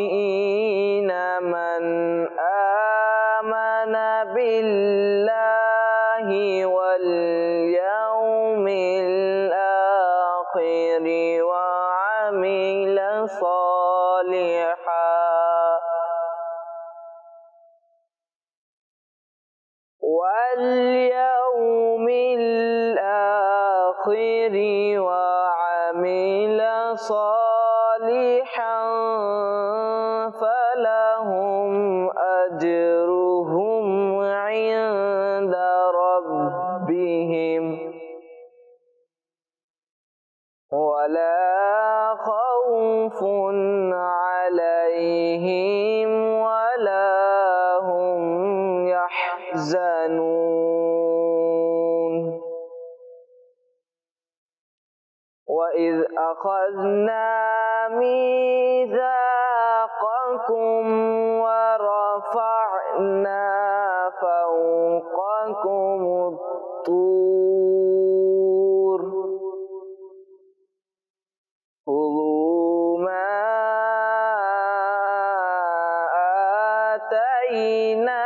والصابئين من آمن بالله واليوم الآخر وعمل صالحا واليوم الآخر وعمل صالحا فلهم أجرهم عند ربهم ولا خوف عليهم ولا هم يحزنون وإذ أخذنا ميثاقكم ورفعنا فوقكم الطور خذوا ما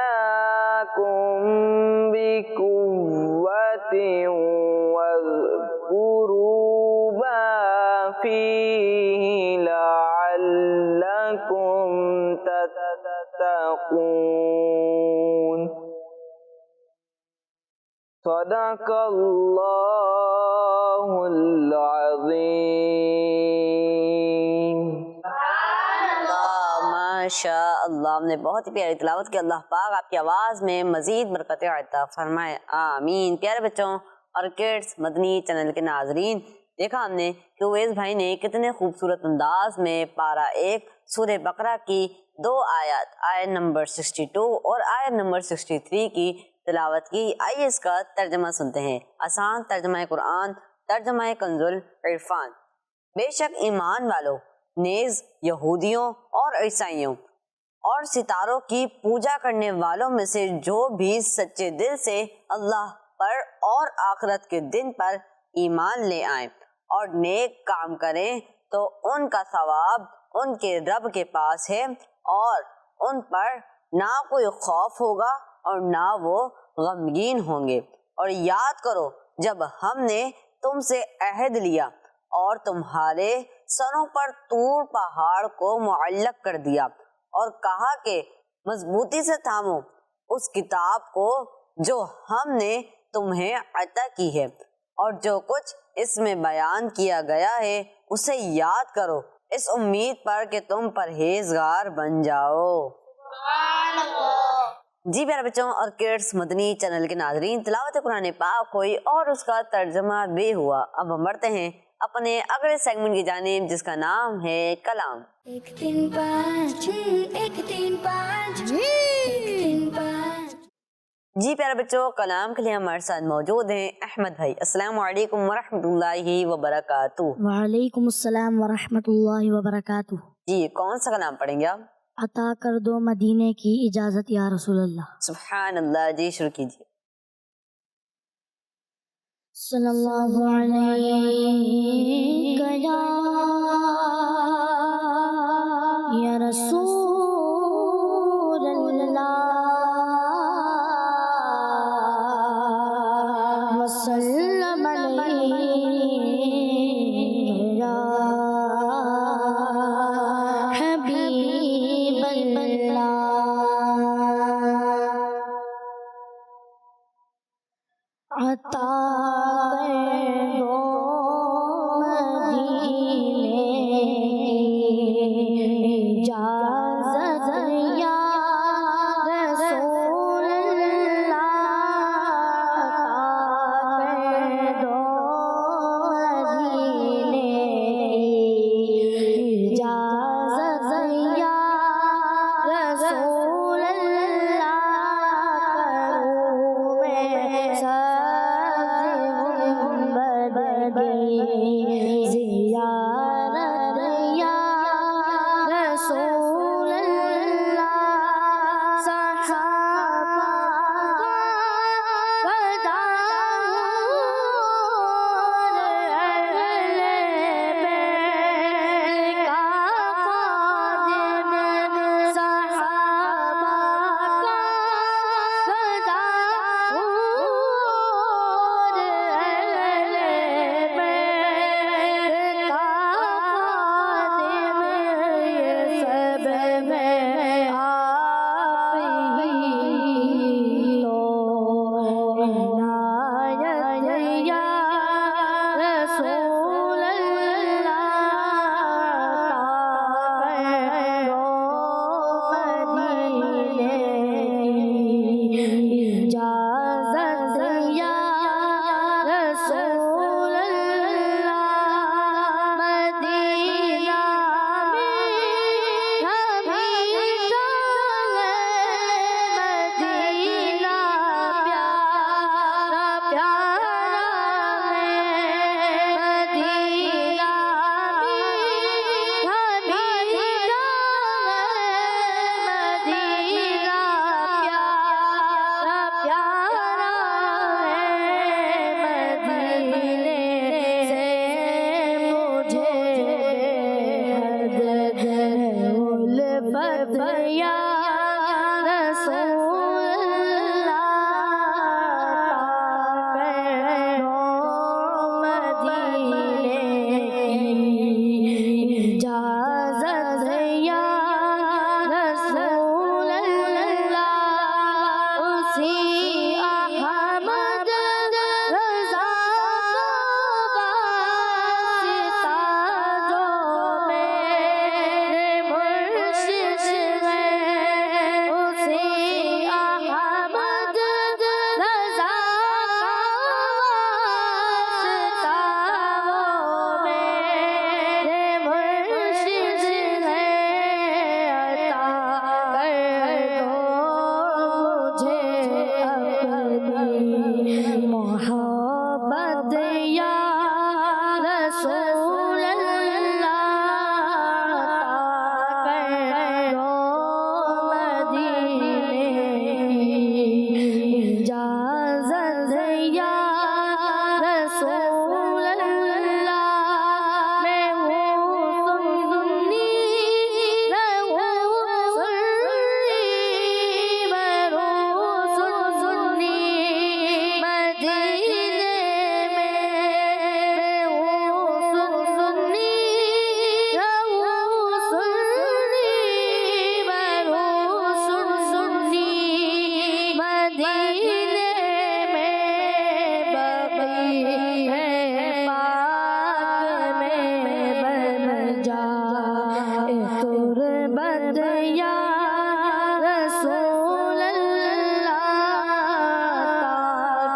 آتيناكم بقوة واذكروا ما فيه لعلكم تتقون صدق اللہ العظیم. ماشاء اللہ، ہم نے بہت ہی پیاری تلاوت کی. اللہ پاک آپ کی آواز میں مزید برکتیں عطا فرمائے، آمین. پیارے بچوں اور کڈس مدنی چینل کے ناظرین، دیکھا ہم نے کہ اویس بھائی نے کتنے خوبصورت انداز میں پارہ 1 سورہ بقرہ کی 2 آیات، آیت نمبر 62 اور آیت نمبر 63 کی تلاوت کی. آئیے اس کا ترجمہ سنتے ہیں. آسان ترجمہ قرآن، ترجمہ کنز العرفان. بے شک ایمان والو نیز یہودیوں اور عیسائیوں اور ستاروں کی پوجا کرنے والوں میں سے جو بھی سچے دل سے اللہ پر اور آخرت کے دن پر ایمان لے آئیں اور نیک کام کریں تو ان کا ثواب ان کے رب کے پاس ہے اور ان پر نہ کوئی خوف ہوگا اور نہ وہ غمگین ہوں گے. اور یاد کرو جب ہم نے تم سے عہد لیا اور تمہارے سروں پر طور پہاڑ کو معلق کر دیا اور کہا کہ مضبوطی سے تھامو اس کتاب کو جو ہم نے تمہیں عطا کی ہے اور جو کچھ اس میں بیان کیا گیا ہے اسے یاد کرو اس امید پر کہ تم پرہیزگار بن جاؤ. جی پیارے بچوں اور کڈس مدنی چینل کے ناظرین، تلاوت قرآن پاک ہوئی اور اس کا ترجمہ بھی ہوا. اب ہم بڑھتے ہیں اپنے اگلے سیگمنٹ کی جانب جس کا نام ہے کلام. 1 3 5 1 3 5 1 3 5. جی پیارے بچوں، کلام کے لیے ہمارے ساتھ موجود ہیں احمد بھائی. السلام علیکم ورحمۃ اللہ وبرکاتہ. وعلیکم السلام ورحمۃ اللہ وبرکاتہ. جی کون سا کلام پڑھیں گے آپ؟ عطا کر دو مدینے کی اجازت یا رسول اللہ. سبحان اللہ. جی شروع کیجیے. صلی اللہ علیہ یا رسول اللہ وسلم علیہ یا حبیب اللہ. عطا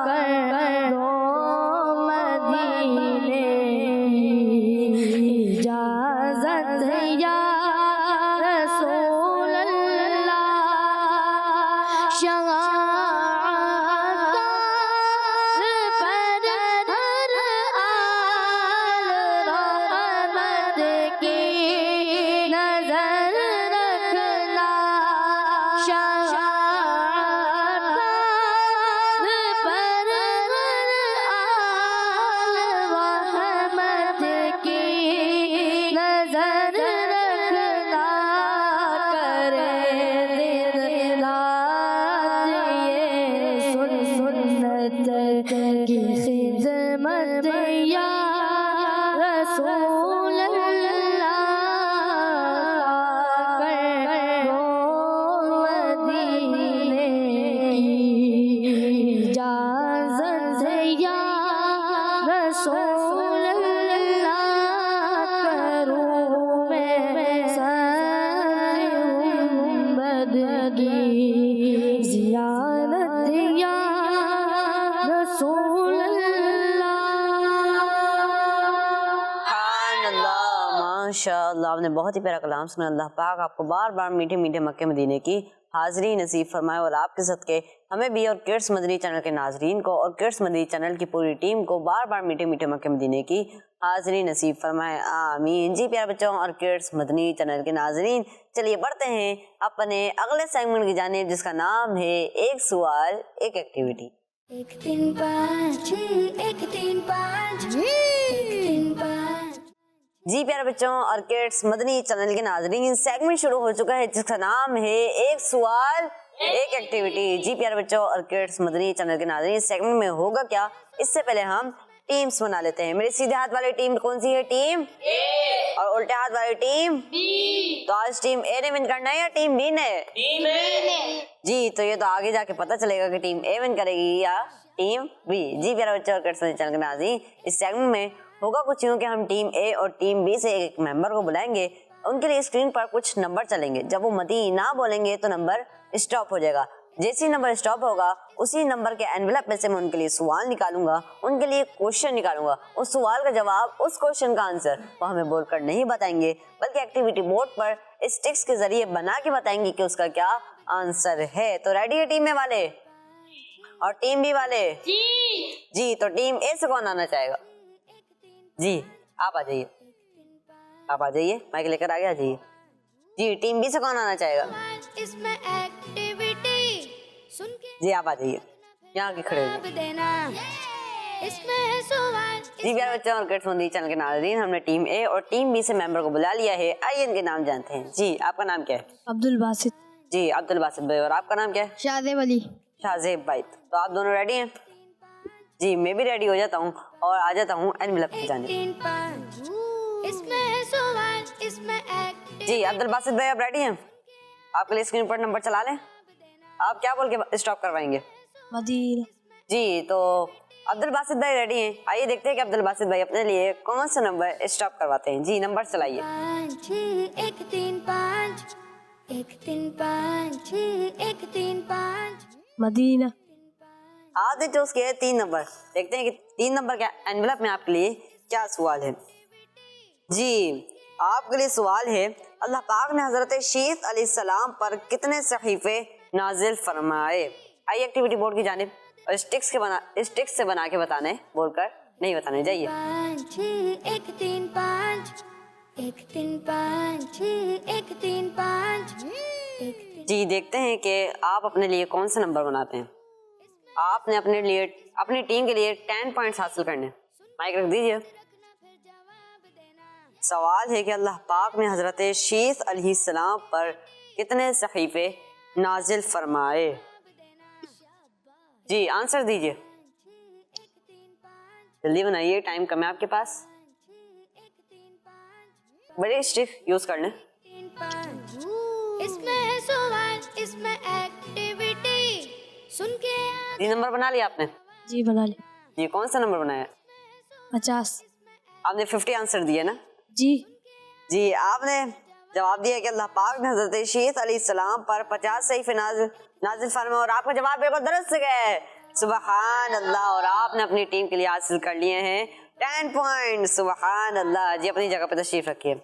کر دو مدینے اجازت یا رسول اللہ ماشاءاللہ آپ نے بہت ہی پیارا کلام سنا. اللہ پاک آپ کو بار بار میٹھے میٹھے مکے مدینے کی حاضری نصیب فرمائے اور آپ کے صدقے ہمیں بھی اور کڈس مدنی چینل کے ناظرین کو اور کڈس مدنی چینل کی پوری ٹیم کو بار بار میٹھے میٹھے مکے مدینے کی حاضری نصیب فرمائے. آمین. جی پیارے بچوں اور کڈس مدنی چینل کے ناظرین، چلیے بڑھتے ہیں اپنے اگلے سیگمنٹ کی جانب جس کا نام ہے ایک سوال ایک ایکٹیویٹی. 1 3 5 1 3 5 1 3 5. جی پیارے بچوں اور کڈس مدنی چینل کے ناظرین، سیگمنٹ شروع ہو چکا ہے جس کا نام ہے ایک سوال ایک ایکٹیویٹی. جی پیارے بچوں اور کڈس مدنی چینل کے ناظرین، سیگمنٹ میں ہوگا کیا، اس سے پہلے ہم ٹیمز بنا لیتے ہیں. میرے سیدھے ہاتھ والی ٹیم کون سی ہے؟ ٹیم اے. اور الٹے ہاتھ والی ٹیم بی. تو آج ٹیم اے نے ون کرنا ہے یا ٹیم بی نے؟ ٹیم اے. جی تو یہ تو آگے جا کے پتہ چلے گا کہ ٹیم اے ون کرے گی یا ٹیم بی. جی پیارے بچوں اور کڈس مدنی چینل کے ناظرین، اس سیگمنٹ میں ہوگا کچھ یوں کہ ہم ٹیم اے اور ٹیم بی سے ایک ممبر کو بلائیں گے، ان کے لیے اسکرین پر کچھ نمبر چلیں گے. جب وہ مدی نہ بولیں گے تو نمبر اسٹاپ ہو جائے گا. جیسے نمبر اسٹاپ ہوگا اسی نمبر کے انویلپ میں سے میں ان کے لیے سوال نکالوں گا، ان کے لیے کوشچن نکالوں گا. اس سوال کا جواب، اس کوشچن کا آنسر وہ ہمیں بول کر نہیں بتائیں گے بلکہ ایکٹیویٹی بورڈ پر اسٹکس کے ذریعے بنا کے بتائیں گے کہ اس کا کیا آنسر ہے. تو ریڈی ہے ٹیم اے والے اور ٹیم بی والے؟ جی تو ٹیم اے سے کون آنا چاہے گا؟ جی آپ آ جائیے، آپ آ جائیے، مائک لے کر آگے آ جائیے. جی ٹیم بی سے کون آنا چاہے گا؟ اس میں ایکٹیویٹی سن کے جی آپ آ جائیے، یہاں کے کھڑے ہوئے. دینا اس میں سوال. جی پیارے بچوں اور کڈس مدنی چینل کے ناظرین، ہم نے ٹیم اے اور ٹیم بی سے ممبر کو بلا لیا ہے. آئیے ان کے نام جانتے ہیں. جی آپ کا نام کیا ہے؟ عبد الباسط. جی عبد الباسط بھائی. اور آپ کا نام کیا ہے؟ شاذیب علی. شاذیب بھائی. تو آپ دونوں ریڈی ہیں؟ جی میں بھی ریڈی ہو جاتا ہوں اور آ جاتا ہوں انویلپ کی جانب. 3 5 اس میں سوال اس میں ایکٹیویٹی. جی عبد الباسط بھائی آپ ریڈی ہیں؟ آپ کے لیے اسکرین پر نمبر چلا لیں. آپ کیا بول کے اسٹاپ کروائیں گے؟ مدینہ. جی تو عبد الباسط بھائی ریڈی ہیں. آئیے دیکھتے ہیں کہ عبد الباسط بھائی اپنے لیے کون سا نمبر اسٹاپ کرواتے ہیں. جی نمبر چلائیے. 1 3 5 1 3 5 1 3 5. مدینہ. آپ نے چوز کیا ہے 3 نمبر. دیکھتے ہیں کہ 3 نمبر کے انویلپ میں آپ کے لیے کیا سوال ہے. جی آپ کے لیے سوال ہے، اللہ پاک نے حضرت شیخ علیہ السلام پر کتنے صحیفے نازل فرمائے؟ آئیے ایکٹیویٹی بورڈ کی جانب اور اسٹکس سے بنا کے بتانے، بول کر نہیں بتانے. جائیے. 1 3 5 1 3 5 1 3 5 جی دیکھتے ہیں کہ آپ اپنے لیے کون سا نمبر بناتے ہیں. آپ نے اپنے لیے اپنی ٹیم کے لیے 10 پوائنٹس حاصل کرنے. مائک رکھ دیجیے. سوال ہے کہ اللہ پاک نے حضرت شیخ علیہ السلام پر کتنے صحیفے نازل فرمائے؟ جی آنسر دیجیے، جلدی بنائیے، ٹائم کم ہے آپ کے پاس. بڑے اسٹک یوز کر لیں. اس میں سوال اس میں ایکٹیویٹی سن کے. جی نمبر بنا لیا آپ نے؟ جی بنا لی. جی کون سا نمبر بنایا؟ 50. آپ نے 50 آنسر دیے نا؟ جی. جی آپ نے جواب دیا کہ اللہ پاک نے حضرت شیخ علیہ السلام پر 50 صحیفے نازل فرمائے اور آپ کا جواب بالکل درست ہے. سبحان اللہ. اور آپ نے اپنی ٹیم کے لیے حاصل کر لیے ہیں 10 پوائنٹ. سبحان اللہ. جی اپنی جگہ پہ تشریف رکھیے.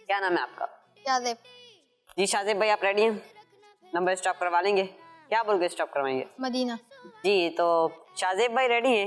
کیا نام ہے آپ کا؟ شاذیب. جی شاذیب بھائی آپ ریڈی ہیں؟ نمبر اسٹاپ کروا لیں گے؟ کیا بول کے اسٹاپ کروائیں گے؟ مدینہ. جی تو شاذیب بھائی ریڈی ہیں.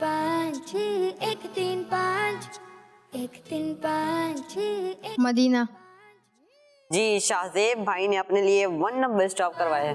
5 6 1 3 5 1 3 5 6 1. مدینہ. جی شاذیب بھائی نے اپنے لیے 1 نمبر اسٹاپ کروایا ہے.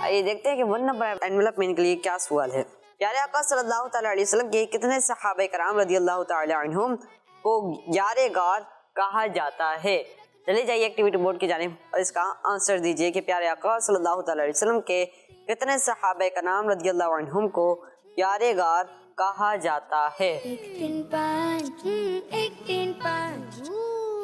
آئیے دیکھتے ہیں کہ 1 نمبر انویلپ میں ان کے لیے کیا سوال ہے. پیارے آقا صلی اللہ تعالیٰ علیہ وسلم کے کتنے صحابہ کرام رضی اللہ تعالیٰ عنہم کو یار غار کہا جاتا ہے؟ چلے جائیے ایکٹیویٹی بورڈ کی جانب اور اس کا آنسر دیجئے کہ پیارے آقا صلی اللہ تعالیٰ علیہ وسلم کے کتنے صحابہ کرام رضی اللہ عنہم کو یار غار کہا جاتا ہے. 1 3 5 1 3 5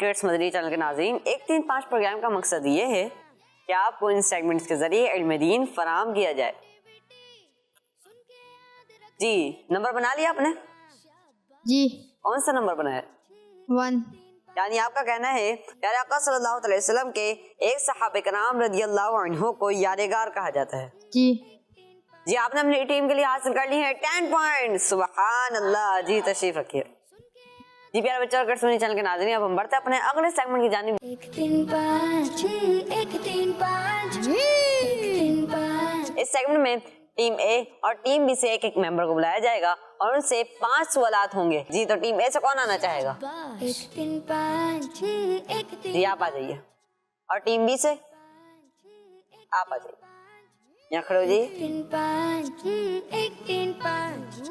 کڈس مدنی چینل کے ناظرین، 1 3 5 پروگرام کا مقصد یہ ہے کہ آپ کو ان سیگمنٹس کے ذریعے علم دین فراہم کیا جائے. جی نمبر بنا لیا آپ نے؟ جی. کون سا نمبر بنا ہے؟ 1. یعنی آپ کا کہنا ہے پیارے آقا صلی اللہ علیہ وسلم کے ایک صحابہ کرام رضی اللہ عنہ کو یار غار کہا جاتا ہے. جی. جی آپ نے اپنی ٹیم کے لیے حاصل کر لی ہے 10 پوائنٹ. سبحان اللہ. جی تشریف رکھیے. جی پیارے بچوں اور کڈس مدنی چینل کے ناظرین، اب ہم بڑھتے ہیں اپنے اگلے سیگمنٹ کی جانب. 1 3 5 1 3 5 1 3 5. اس سیگمنٹ میں ٹیم اے اور ٹیم بی سے ایک ایک ممبر کو بلایا جائے گا اور ان سے 5 سوالات ہوں گے. جی تو ٹیم اے سے کون آنا چاہے گا؟ 1 3 5 1 3. جی آپ آ جائیے. اور ٹیم بی سے آپ آ جائیے. یہاں کھڑے ہو جی. 3 5 1 3 5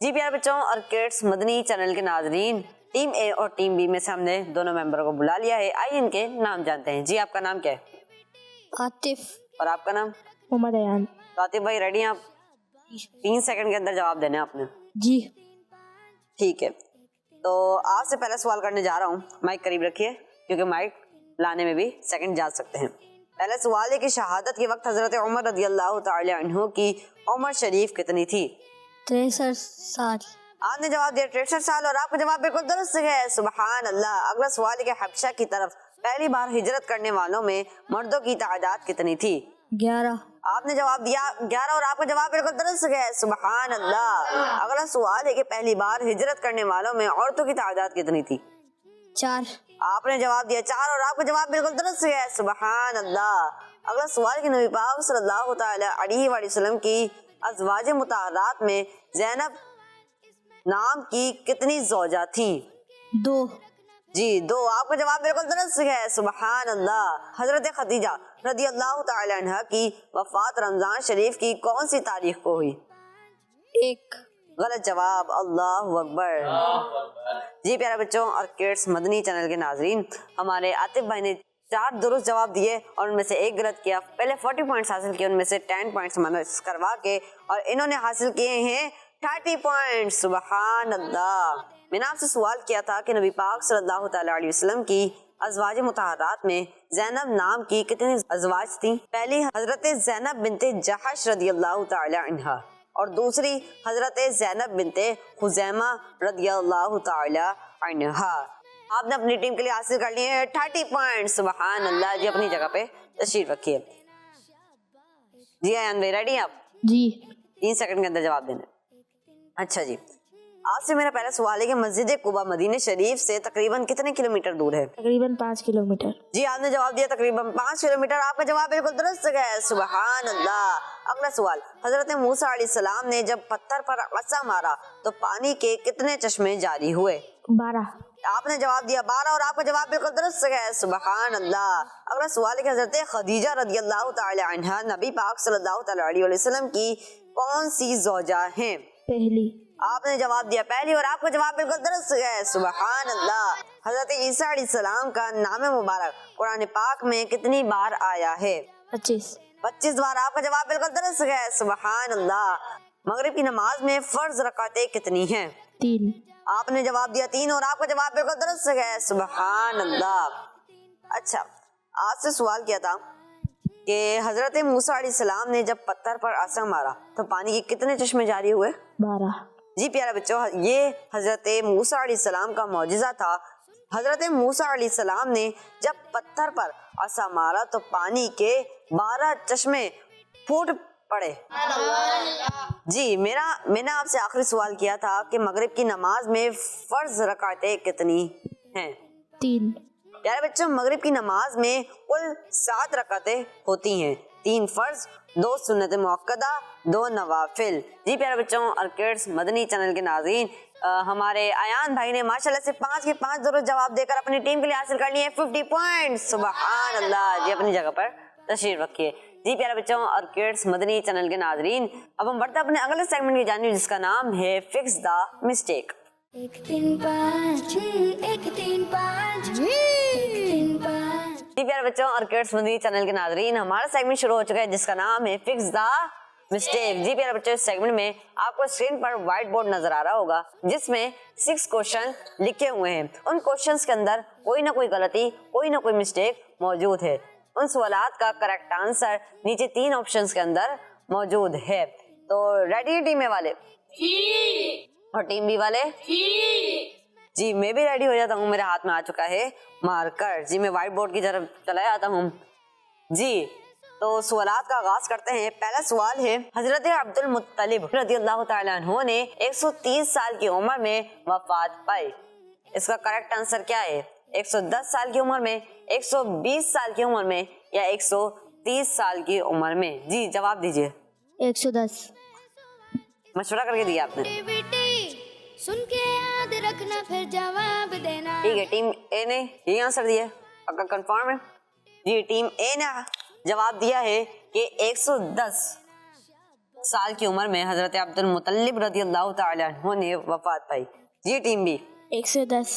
جی پیارے بچوں اور کڈس مدنی چینل کے ناظرین، ٹیم اے اور ٹیم بی میں سے ہم نے دونوں ممبروں کو بلا لیا ہے. آئیے ان کے نام جانتے ہیں. جی آپ کا نام کیا ہے؟ عاطف. اور آپ کا نام؟ محمد ایان. عاطف بھائی ریڈی ہیں آپ؟ 3 سیکنڈ کے اندر جواب دینا ہے آپ نے. جی. ٹھیک ہے تو آپ سے پہلا سوال کرنے جا رہا ہوں. مائک قریب رکھیے کیونکہ مائک لانے میں بھی سیکنڈ جا سکتے ہیں. پہلا سوال ہے کہ شہادت کے وقت حضرت عمر رضی اللہ تعالی عنہ کی عمر شریف کتنی تھی؟ 63 سال. آپ نے جواب دیا 63 سال اور آپ کا جواب بالکل درست ہے. سبحان اللہ. اگلا سوال ہے کہ حبشہ کی طرف پہلی بار ہجرت کرنے والوں میں مردوں کی تعداد کتنی تھی؟ 11. آپ نے جواب دیا 11 اور آپ کا جواب بالکل درست ہے. سبحان اللہ. اگلا سوال ہے کہ پہلی بار ہجرت کرنے والوں میں عورتوں کی تعداد کتنی تھی؟ 4. آپ نے جواب دیا 4 اور آپ کا جواب بالکل درست ہے. سبحان اللہ. اگلا سوال کہ نبی پاک صلی اللہ تعالی علیہ وآلہ وسلم کی ازواج مطہرات میں زینب نام کی کتنی زوجہ تھیں؟ 2. جی 2. آپ کا جواب بالکل درست ہے. سبحان اللہ. حضرت خدیجہ رضی اللہ تعالی عنہ کی وفات رمضان شریف کی کون سی تاریخ کو ہوئی؟ 1. غلط جواب. اللہ اکبر. جی پیارے بچوں اور کڈس مدنی چینل کے ناظرین، ہمارے عاطف بھائی نے 4 درست جواب دیے اور ان میں سے ایک غلط کیا. پہلے 40 پوائنٹس حاصل کیے، ان میں سے 10 پوائنٹس مائنس کروا کے، اور انہوں نے حاصل کیے ہیں 30 پوائنٹس. سبحان اللہ. میں نے آپ سے سوال کیا تھا کہ نبی پاک صلی اللہ تعالی علیہ وسلم کی ازواج مطہرات میں زینب نام کی کتنی ازواج تھیں؟ پہلی حضرت زینب بنت جحش رضی اللہ تعالی عنہا اور دوسری حضرت زینب بنت خزیمہ رضی اللہ تعالی عنہا. آپ نے اپنی ٹیم کے لیے حاصل کر لیے ہیں 30 پوائنٹ. سبحان اللہ. جی اپنی جگہ پہ تشریف رکھیے. جی ایان بھائی ریڈی ہیں آپ؟ جی. 3 سیکنڈ کے اندر جواب دینا. اچھا جی آپ سے میرا پہلا سوال ہے کہ مسجد قباء مدینہ شریف سے تقریباً کتنے کلومیٹر دور ہے؟ تقریباً 5 کلومیٹر. جی آپ نے جواب دیا تقریباً 5 کلومیٹر. آپ کا جواب بالکل درست ہے. سبحان اللہ. اگلا سوال، حضرت موسیٰ علیہ السلام نے جب پتھر پر عصا مارا تو پانی کے کتنے چشمے جاری ہوئے؟ 12. آپ نے جواب دیا 12 اور آپ کا جواب بالکل درست ہے. سبحان اللہ. اگلا سوال ہے کہ حضرت خدیجہ رضی اللہ تعالی عنہا نبی پاک صلی اللہ تعالی علیہ وسلم کی کون سی زوجہ ہیں؟ پہلی. آپ نے جواب دیا پہلی اور آپ کا جواب بالکل درست ہے. سبحان اللہ. حضرت عیسیٰ علیہ السلام کا نام مبارک قرآن پاک میں کتنی بار آیا ہے؟ 25. 25 بار. آپ کا جواب بالکل درست ہے. سبحان اللہ. مغرب کی نماز میں فرض رکعتیں کتنی ہیں؟ 3. آپ نے جواب دیا 3 اور آپ کا جواب بالکل درست ہے. سبحان اللہ. اچھا آپ سے سوال کیا تھا کہ حضرت موسیٰ علیہ السلام نے جب پتھر پر عصا مارا تو پانی کے کتنے چشمے جاری ہوئے؟ 12. جی پیارے بچوں، یہ حضرت موسیٰ علیہ السلام کا معجزہ تھا۔ حضرت موسیٰ علیہ السلام نے جب پتھر پر عصا مارا تو پانی کے 12 چشمے پھوٹ پڑے۔ جی میں نے آپ سے آخری سوال کیا تھا کہ مغرب کی نماز میں فرض رکعتیں کتنی ہیں؟ 3 پیارے بچوں، مغرب کی نماز میں کل 7 رکعتیں ہوتی ہیں، 3 فرض، 2 سنت مؤکدہ، 2 نوافل۔ جی پیارے بچوں اور کڈس مدنی چینل کے ناظرین، ہمارے ایان بھائی نے ماشاءاللہ سے 5 کے 5 درست جواب دے کر اپنی ٹیم کے لیے حاصل کر لیے 50 پوائنٹ۔ سبحان اللہ۔ جی اپنی جگہ پر تشریف رکھیے۔ جی پیارے بچوں اور کڈس مدنی چینل کے ناظرین، اب ہم بڑھتے ہیں اپنے اگلے سیگمنٹ کی جانب جس کا نام ہے فکس دا مسٹیک۔ 1 3 5 1 3 5 1 3 5 جی پیارے بچوں اور کڈس مدنی چینل کے ناظرین، ہمارا سیگمنٹ شروع ہو چکا ہے جس کا نام ہے فکس دا مسٹیک۔ جی پیارے بچوں، اس سیگمنٹ میں آپ کو اسکرین پر وائٹ بورڈ نظر آ رہا ہوگا جس میں 6 کوشچن لکھے ہوئے ہیں۔ ان کوشچنس کے اندر کوئی نہ کوئی غلطی، کوئی نہ کوئی مسٹیک موجود ہے۔ ان سوالات کا کریکٹ آنسر نیچے 3 آپشنس کے اندر موجود ہے۔ تو ریڈی ہے ٹیم اے والے اور ٹیم بی والے؟ جی میں بھی ریڈی ہو جاتا ہوں، میرے ہاتھ میں آ چکا ہے مارکر۔ جی میں وائٹ بورڈ کی طرف چلا جاتا ہوں۔ جی تو سوالات کا آغاز کرتے ہیں۔ پہلا سوال ہے، حضرت عبد المطلب رضی اللہ تعالیٰ عنہ نے 130 سال کی عمر میں وفات پائی۔ اس کا کریکٹ آنسر کیا ہے؟ 110 سال کی عمر میں، 120 سال کی عمر میں یا 130 سال کی عمر میں؟ جی جواب دیجیے۔ 110 مشورہ کر کے دیا آپ نے؟ ایکٹیویٹی سن کے یاد رکھنا پھر جواب دینا۔ ٹھیک ہے، ٹیم اے نے یہی آنسر دیا، پکا کنفرم ہے؟ جی ٹیم اے نے جواب دیا ہے کہ 110 سال کی عمر میں حضرت عبد المطلب رضی اللہ تعالیٰ عنہ نے وفات پائی۔ جی ٹیم بی؟ 110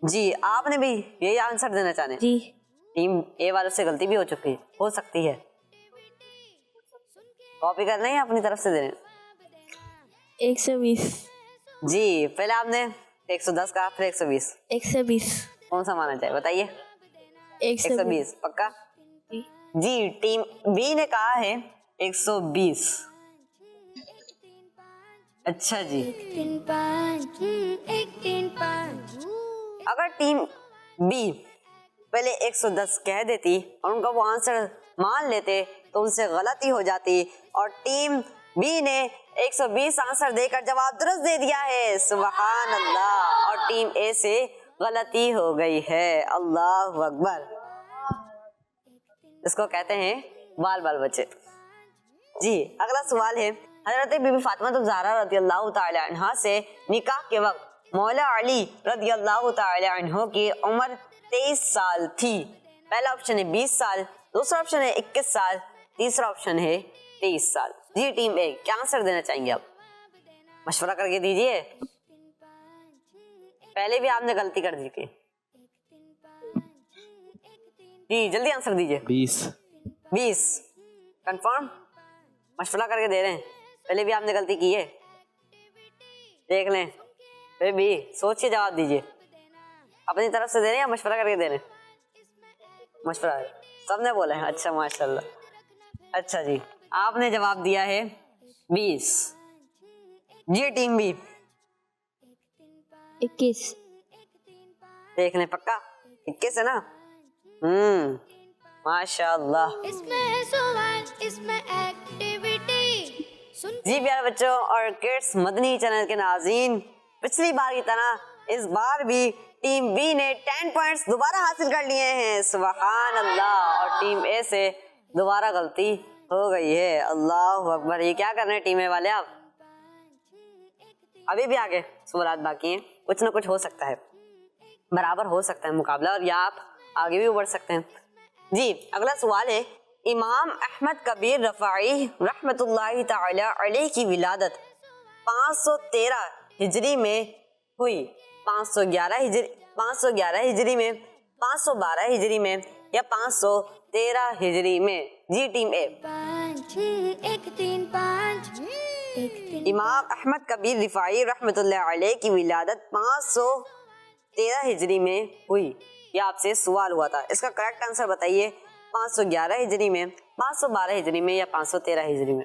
جی آپ نے بھی یہی آنسر دینا چاہتے ہیں؟ جی ٹیم اے والوں سے غلطی بھی ہو چکی ہے، ہو سکتی ہے، کاپی کر لیں یا اپنی طرف سے دے لیں؟ 120 جی پہلے آپ نے 110 کہا، پھر 120، 120 کون سا مانا چاہیے بتائیے؟ 120 پکا؟ جی ٹیم بی نے کہا ہے 120۔ اچھا جی، 1 3 5 1 3 5 اگر ٹیم بی پہلے 110 کہہ دیتی اور ان کا وہ آنسر مان لیتے تو ان سے غلطی ہو جاتی، اور ٹیم بی نے 120 آنسر دے کر جواب درست دے دیا ہے۔ سبحان اللہ، اور ٹیم اے سے غلطی ہو گئی ہے۔ اللہ اکبر، اس کو کہتے ہیں بال بال بچے۔ جی اگلا سوال ہے، حضرت بی بی فاطمہ الزہرا رضی اللہ تعالی عنہا سے نکاح کے وقت مولا علی رضی اللہ تعالی عنہ کی عمر 23 سال تھی۔ پہلا آپشن ہے 20 سال، دوسرا آپشن ہے 21 سال، تیسرا آپشن ہے 23 سال۔ جی ٹیم اے کیا آنسر دینا چاہیں گے آپ؟ مشورہ کر کے دیجیے، پہلے بھی آپ نے غلطی کر دی تھی۔ جی جلدی آنسر دیجیے۔ 20 کنفرم؟ مشورہ کر کے دے رہے ہیں، پہلے بھی آپ نے غلطی کی ہے، دیکھ لیں، پھر بھی سوچ کے جواب دیجیے۔ اپنی طرف سے دے رہے ہیں یا مشورہ کر کے دے رہے ہیں؟ مشورہ سب نے بولا ہے، اچھا ماشاءاللہ۔ اچھا جی آپ نے جواب دیا ہے 20۔ جی ٹیم بی؟ 21 دیکھ لیں، پکا 21 ہے نا؟ ماشاءاللہ۔ اس میں ہے سوال، اس میں ایکٹیویٹی سن جی پیارے بچوں اور کڈس مدنی چینل کے ناظرین، پچھلی بار کی طرح اس بار بھی ٹیم بی نے 10 پوائنٹس دوبارہ حاصل کر لیے ہیں۔ سبحان اللہ، اور ٹیم اے سے دوبارہ غلطی ہو گئی ہے۔ اللہ اکبر، یہ کیا کر رہے ہیں ٹیم اے والے آپ؟ ابھی بھی آگے سوالات باقی ہیں، کچھ نہ کچھ ہو سکتا ہے، برابر ہو سکتا ہے مقابلہ، اور یا آپ آگے بھی بڑھ سکتے ہیں۔ جی اگلا سوال ہے، امام احمد کبیر رفاعی رحمت اللہ تعالی علیہ کی ولادت 513 ہجری میں ہوئی، 511 ہجری میں، 512 ہجری میں یا 513 ہجری میں؟ جی ٹیم اے؟ 5 1 3 5 1 3 امام احمد کبیر رفاعی رحمت اللہ علیہ کی ولادت 513 ہجری میں ہوئی، یہ آپ سے سوال ہوا تھا، اس کا کریکٹ آنسر بتائیے۔ 511 ہجری میں، 512 ہجری میں یا 513 ہجری میں؟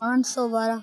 512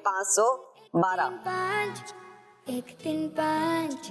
512। 5 1 3 5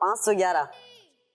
511।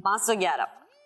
511।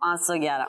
511।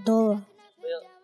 2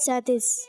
37।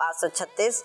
536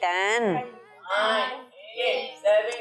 10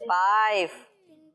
5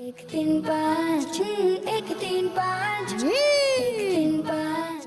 1 3 5 1 3 5 3 5।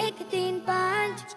1 3 5।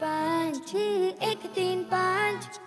5 1 3 5।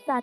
7।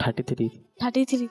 33।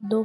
2।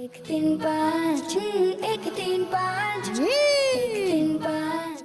1 3 5 1 3 5 3 5।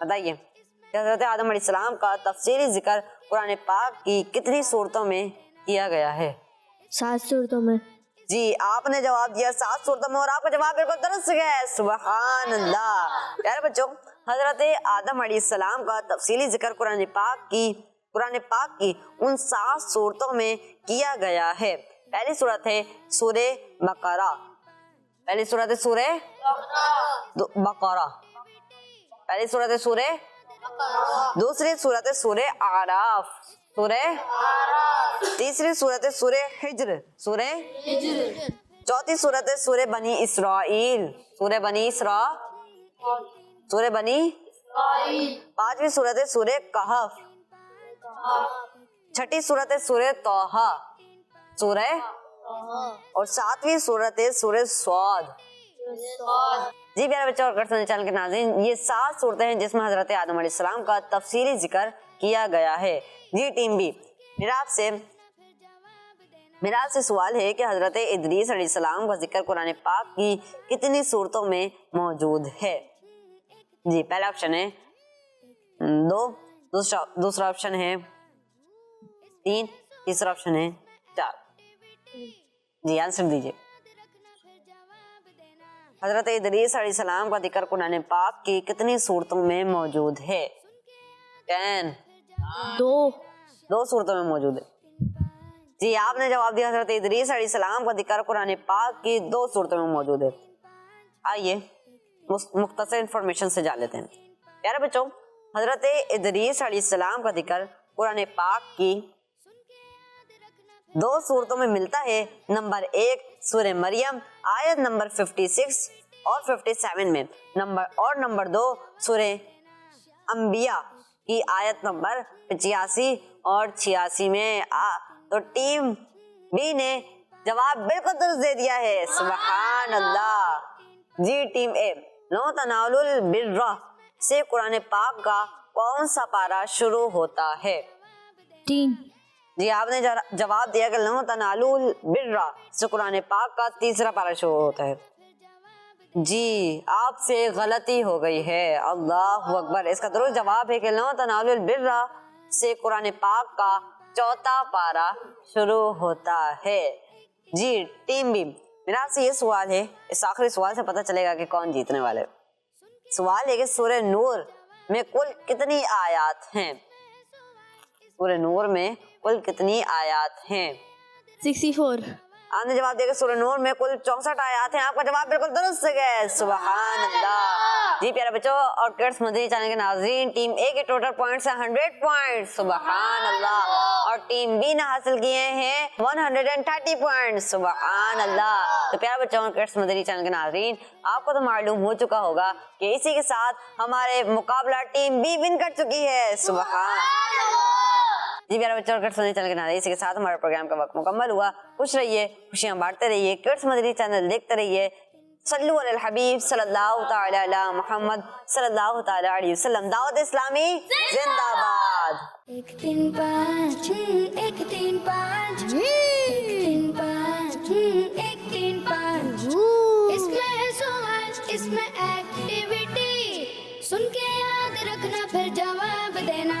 بتائیے کہ حضرت آدم علیہ السلام کا تفصیلی ذکر قرآن پاک کی کتنی صورتوں میں کیا گیا ہے؟ 7 صورتوں میں. جی آپ نے جواب دیا 7 صورتوں میں اور آپ کا جواب بالکل درست ہے. سبحان اللہ. پیارے بچوں حضرت آدم علیہ السلام کا تفصیلی ذکر قرآن پاک کی ان 7 صورتوں میں کیا گیا ہے. پہلی صورت ہے سورہ بقرہ. پہلی صورت ہے سورہ بقرہ. پہلی صورت ہے سورہ. دوسری صورت ہے سورہ اعراف. تیسری صورت ہے سورہ ہجر. چوتھی صورت ہے سورہ بنی اسرائیل. پانچویں صورت ہے سورہ کہف. چھٹی صورت ہے سورہ طٰہٰ. اور 7ویں صورت ہے سورہ صاد. جی پیارے بچوں اور کرسن چینل کے ناظرین یہ 7 صورتیں ہیں جس میں حضرت آدم علیہ السلام کا تفصیلی ذکر کیا گیا ہے. جی ٹیم بی میرا آپ سے سوال ہے کہ حضرت ادریس علیہ السلام کا ذکر قرآن پاک کی کتنی صورتوں میں موجود ہے؟ جی پہلا آپشن ہے 2, دوسرا آپشن ہے 3, تیسرا آپشن ہے 4. جی آنسر دیجیے. حضرت ادریس علیہ السلام کا ذکر قرآن پاک کی کتنی صورتوں میں موجود ہے؟ 10. 2 صورتوں میں موجود ہے. جی آپ نے جواب دیا حضرت ادریس علیہ السلام کا ذکر قرآن پاک کی 2 صورتوں میں موجود ہے. آئیے مختصر انفارمیشن سے جان لیتے ہیں. پیارے بچوں حضرت ادریس علیہ السلام کا ذکر قرآن پاک کی 2 صورتوں میں ملتا ہے. نمبر 1 سورہ مریم آیت نمبر 56 اور 57 میں. نمبر 2 سورہ انبیاء کی آیت نمبر 85 اور 86 میں. تو ٹیم بی نے جواب بالکل درست دے دیا ہے. سبحان اللہ. جی ٹیم اے لن تنالوا البر سے قرآن پاک کا کون سا پارہ شروع ہوتا ہے؟ 3. جی آپ نے جواب دیا کہ لن تنالوا البر سے قرآن پاک کا 3را پارہ شروع ہوتا ہے. جی آپ سے غلطی ہو گئی ہے. اللہ اکبر. اس کا درست جواب ہے کہ لن تنالوا البر سے قرآن پاک کا 4تھا پارہ شروع ہوتا ہے. جی ٹیم بی میرا آپ سے یہ سوال ہے, اس آخری سوال سے پتہ چلے گا کہ کون جیتنے والے. سوال ہے کہ سورہ نور میں کل کتنی آیات ہیں؟ سورہ نور میں کل کتنی آیات ہیں؟ 64. آپ نے جواب دیا کہ سورہ نور میں کل 64 آیات ہیں. آپ کا جواب بالکل درست ہے. سبحان اللہ. جی پیارے بچوں اور کڈس مدنی چینل کے ناظرین ٹیم اے کے ٹوٹل پوائنٹس ہیں 100 پوائنٹس. سبحان اللہ. اور ٹیم بی نے حاصل کیے ہیں 130 پوائنٹس. سبحان اللہ. تو پیارے بچوں اور کڈس مدنی چینل کے ناظرین آپ کو تو معلوم ہو چکا ہوگا کہ اسی کے ساتھ ہمارے مقابلہ ٹیم بی ون کر چکی ہے. سبحان. جی پیارے بچوں اور کڈس مدنی چینل کے ناظرین اسی کے ساتھ ہمارے پروگرام کا وقت مکمل ہوا. خوش رہیے, خوشیاں بانٹتے رہیے. کڈس مدنی چینل دیکھتے رہیے. صلو علی الحبیب صلی اللہ تعالی علی محمد صلی اللہ تعالی علیہ وسلم. دعوت اسلامی زندہ باد. 1 3 5 1 3 5 1 3 5 1 3 5 اس میں ہے سوال اس میں ایکٹیویٹی سن کے یاد رکھنا پھر جواب دینا.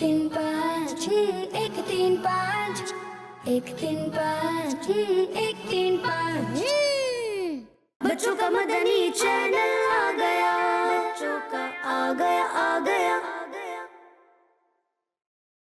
1 3 5 1 3 5 1 3 5 1 3 5 بچوں کا مدنی چینل آ گیا. بچوں کا آ گیا